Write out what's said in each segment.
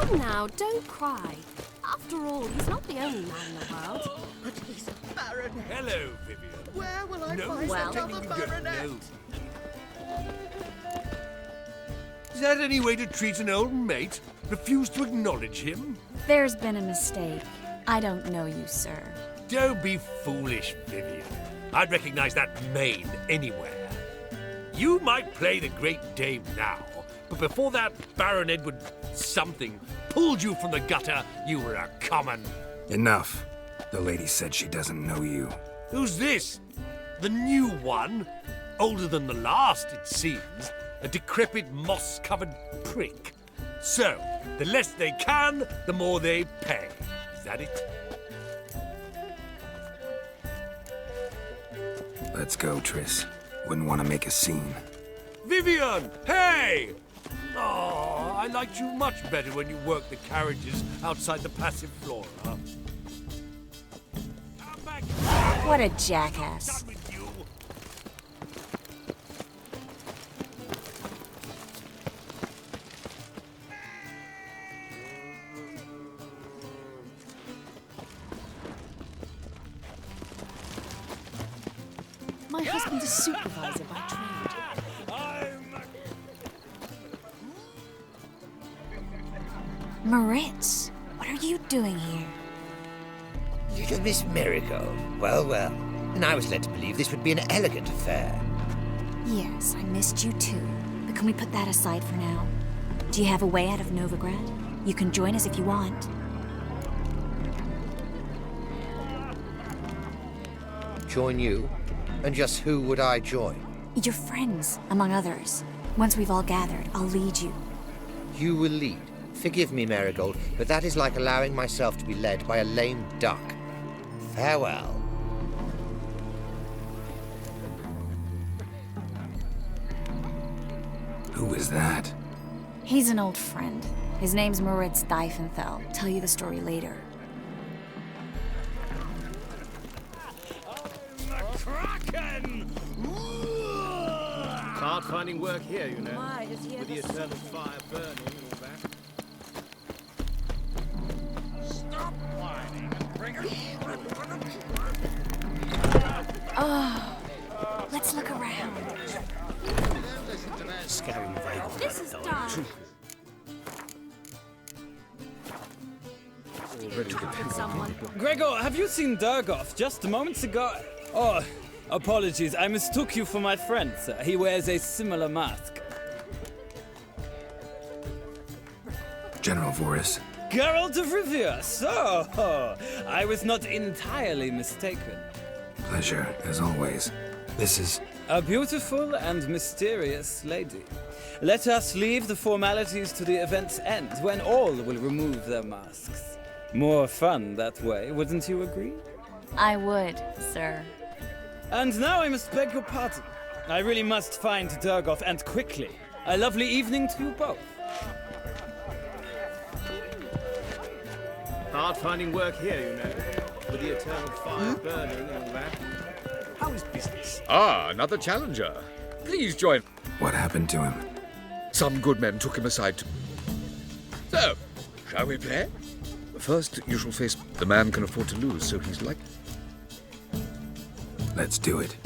Come now, don't cry. After all, he's not the only man in the world. But he's a baronet. Hello, Vivian. Where will I No, find well- another baronet? No. Is that any way to treat an old mate? Refuse to acknowledge him? There's been a mistake. I don't know you, sir. Don't be foolish, Vivian. I'd recognize that mane anywhere. You might play the great dame now, but before that Baron Edward something pulled you from the gutter, you were a common. Enough. The lady said she doesn't know you. Who's this? The new one? Older than the last, it seems. A decrepit, moss-covered prick. So, the less they can, the more they pay. Is that it? Let's go, Triss. Wouldn't want to make a scene. Vivian! Hey! Oh, I liked you much better when you worked the carriages outside the Passiflora. Come back! What a jackass. Done with you. My husband's a supervisor by trade. Moritz, what are you doing here? Little Miss Miracle. Well, well. And I was led to believe this would be an elegant affair. Yes, I missed you too. But can we put that aside for now? Do you have a way out of Novigrad? You can join us if you want. Join you? And just who would I join? Your friends, among others. Once we've all gathered, I'll lead you. You will lead. Forgive me, Marigold, but that is like allowing myself to be led by a lame duck. Farewell. Who is that? He's an old friend. His name's Moritz Diefenthal. Tell you the story later. Kraken! Hard finding work here, you know. With the eternal fire burning and all that. Stop whining and bring us Oh, let's look around. Scouring vagrant. This is done. Someone. Gregor, have you seen Durgoff just moments ago? Oh, apologies. I mistook you for my friend, sir. He wears a similar mask. General Voris. Geralt of Rivia. So, I was not entirely mistaken. Pleasure, as always. This is... A beautiful and mysterious lady. Let us leave the formalities to the event's end, when all will remove their masks. More fun that way, wouldn't you agree? I would, sir. And now I must beg your pardon. I really must find Durgoff, and quickly. A lovely evening to you both. Hard finding work here, you know. With the eternal fire burning and all that. How is business? Ah, another challenger. Please join. What happened to him? Some good men took him aside to... So, shall we play? First, you shall face... The man can afford to lose, so he's like... Let's do it.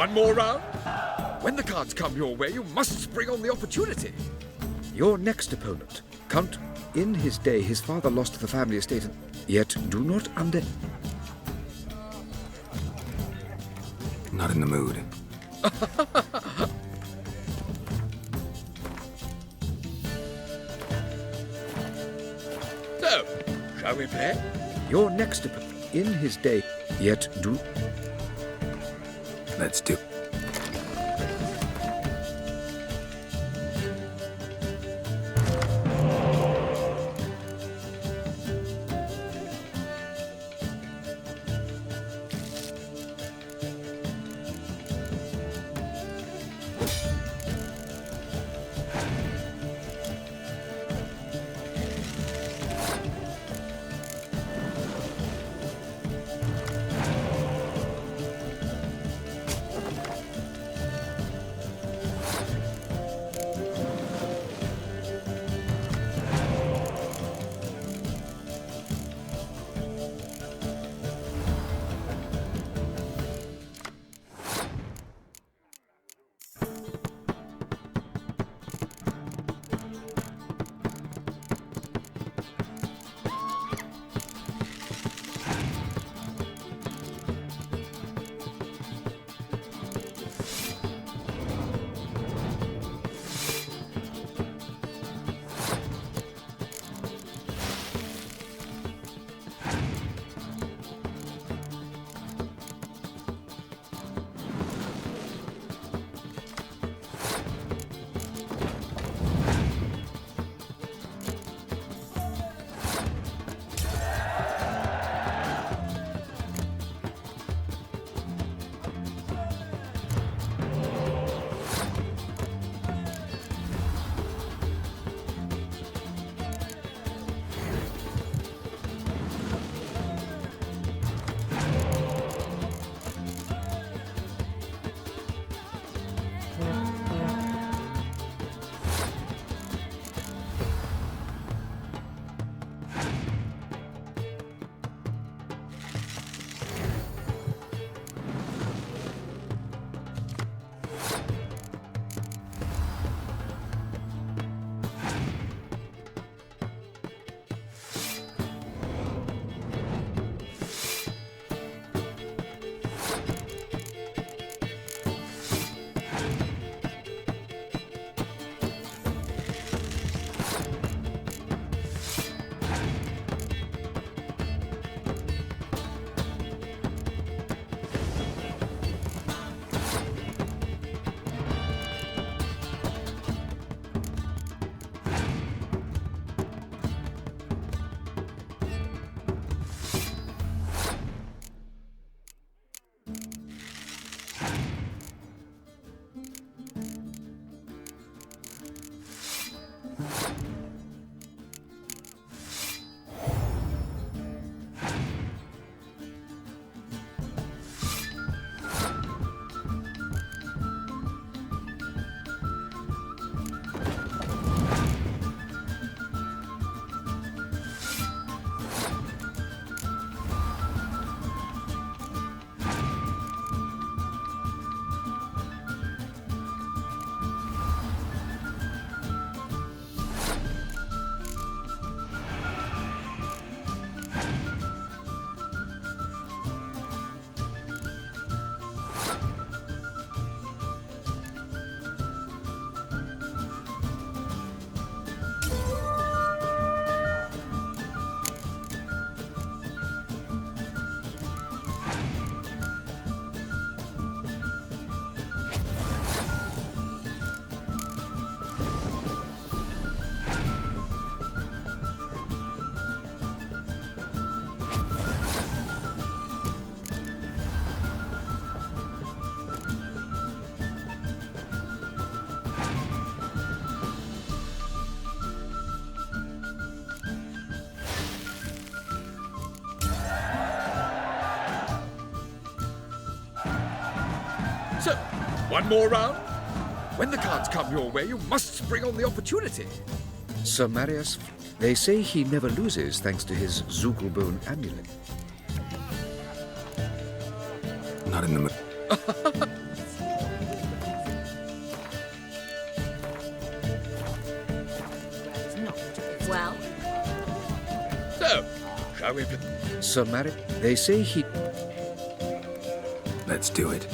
one more round? When the cards come your way, you must spring on the opportunity. Your next opponent, Count. In his day, his father lost the family estate, yet do not Not in the mood. So, shall we play? Your next opponent, in his day, yet do... Let's do. So, one more round? When the cards come your way, you must spring on the opportunity. Sir Marius, they say he never loses thanks to his Zugelbone amulet. Not in the mood. Well, So, shall we play? Sir Marigold, they say he... Let's do it.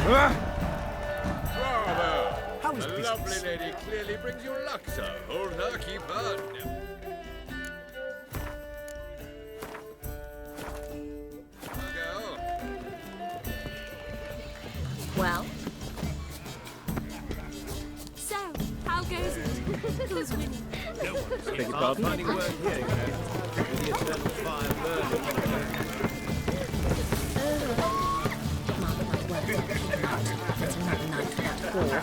Bravo! How is The business? lovely lady clearly brings you luck, sir. Hold her, keep her. Girl. well. So, how goes it? Who's winning? Beg your pardon? Finding work here, you know. With the eternal fire burning. It's another night without war.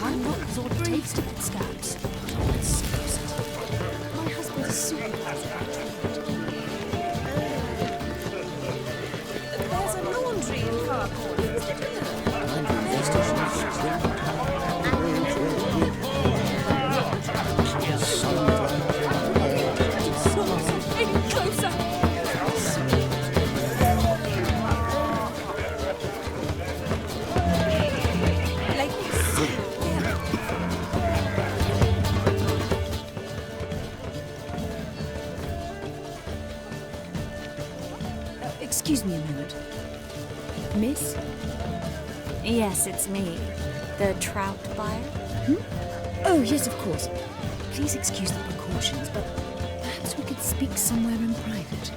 I'm not sort of tasted it, Scouts. My husband is supervisor. There's a laundry in far corners. Did you know? Getting closer. excuse me a moment. Miss? Yes, it's me. The trout buyer? Oh, yes, of course. Please excuse the precautions, but perhaps we could speak somewhere in private.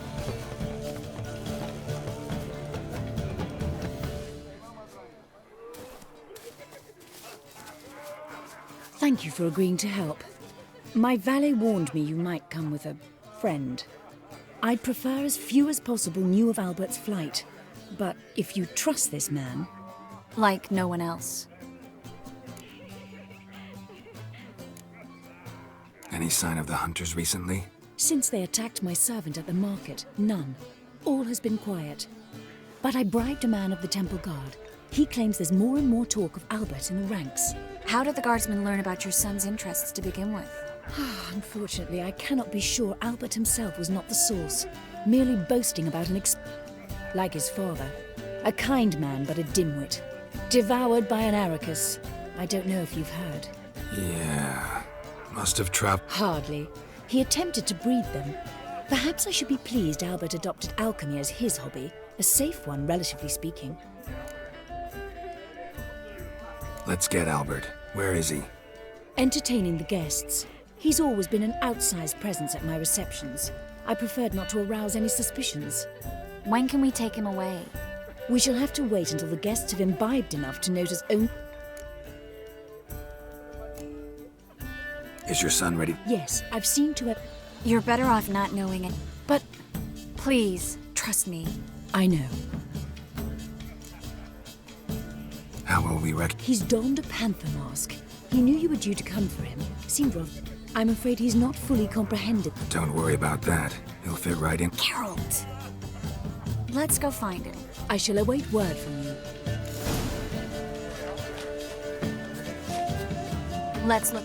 Thank you for agreeing to help. My valet warned me you might come with a friend. I'd prefer as few as possible knew of Albert's flight, but if you trust this man... Like no one else. Any sign of the hunters recently? Since they attacked my servant at the market, none. All has been quiet. But I bribed a man of the Temple Guard. He claims there's more and more talk of Albert in the ranks. How did the guardsmen learn about your son's interests to begin with? Unfortunately, I cannot be sure Albert himself was not the source, merely boasting about like his father. A kind man, but a dimwit. Devoured by an Arachus. I don't know if you've heard. Yeah. Must have trapped. Hardly. He attempted to breed them. Perhaps I should be pleased Albert adopted alchemy as his hobby, a safe one, relatively speaking. Let's get Albert. Where is he? Entertaining the guests. He's always been an outsized presence at my receptions. I preferred not to arouse any suspicions. When can we take him away? We shall have to wait until the guests have imbibed enough to notice own... Is your son ready? Yes, I've seen to it. You're better off not knowing it. But... Please, trust me. I know. How will we He's donned a panther mask. He knew you were due to come for him. Seemed rather... I'm afraid he's not fully comprehended. Don't worry about that. He'll fit right in. Geralt! Let's go find him. I shall await word from you. Let's look.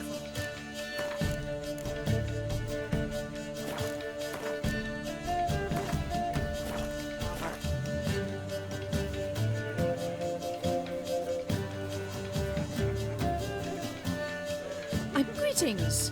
Greetings.